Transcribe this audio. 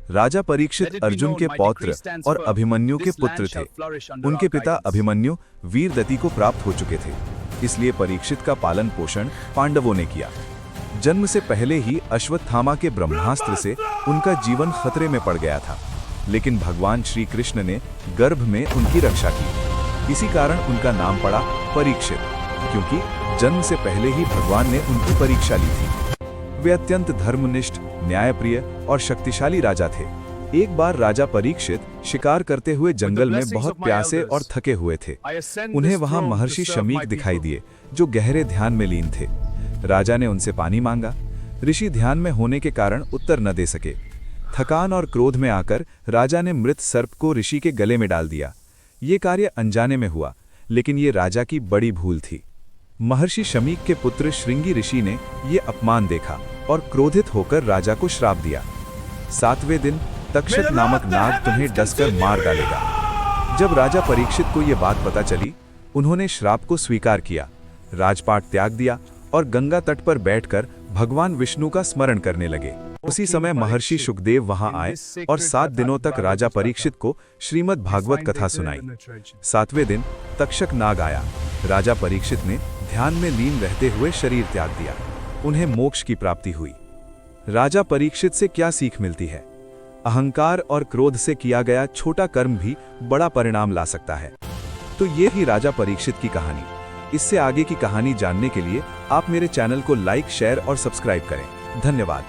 राजा परीक्षित अर्जुन के पौत्र और अभिमन्यु के पुत्र थे। उनके पिता अभिमन्यु वीरदति को प्राप्त हो चुके थे, इसलिए परीक्षित का पालन पोषण पांडवों ने किया। जन्म से पहले ही अश्वत्थामा के ब्रह्मास्त्र से उनका जीवन खतरे में पड़ गया था, लेकिन भगवान श्री कृष्ण ने गर्भ में उनकी रक्षा की। इसी कारण उनका नाम पड़ा परीक्षित, क्योंकि जन्म से पहले ही भगवान ने उनकी परीक्षा ली थी। वे अत्यंत धर्मनिष्ठ, न्यायप्रिय और शक्तिशाली राजा थे। एक बार राजा परीक्षित शिकार करते हुए जंगल में बहुत प्यासे और थके हुए थे। उन्हें वहां महर्षि शमीक दिखाई दिए, जो गहरे ध्यान में लीन थे। राजा ने उनसे पानी मांगा। ऋषि ध्यान में होने के कारण उत्तर न दे सके। थकान और क्रोध में आकर राजा ने मृत सर्प को ऋषि के गले में डाल दिया। ये कार्य अनजाने में हुआ, लेकिन ये राजा की बड़ी भूल थी। महर्षि शमीक के पुत्र श्रृंगी ऋषि ने ये अपमान देखा और क्रोधित होकर राजा को श्राप दिया। 7वें दिन तक्षक नामक नाग तुम्हें डसकर मार डालेगा। जब राजा परीक्षित को ये बात पता चली, उन्होंने श्राप को स्वीकार किया, राजपाट त्याग दिया और गंगा तट पर बैठकर भगवान विष्णु का स्मरण करने लगे। उसी समय महर्षि शुकदेव वहां आए और 7 दिनों तक राजा परीक्षित को श्रीमद् भागवत कथा सुनाई। 7वें दिन तक्षक नाग आया। राजा परीक्षित ने ध्यान में लीन रहते हुए शरीर त्याग दिया। उन्हें मोक्ष की प्राप्ति हुई। राजा परीक्षित से क्या सीख मिलती है? अहंकार और क्रोध से किया गया छोटा कर्म भी बड़ा परिणाम ला सकता है। तो ये ही राजा परीक्षित की कहानी। इससे आगे की कहानी जानने के लिए आप मेरे चैनल को लाइक, शेयर और सब्सक्राइब करें। धन्यवाद।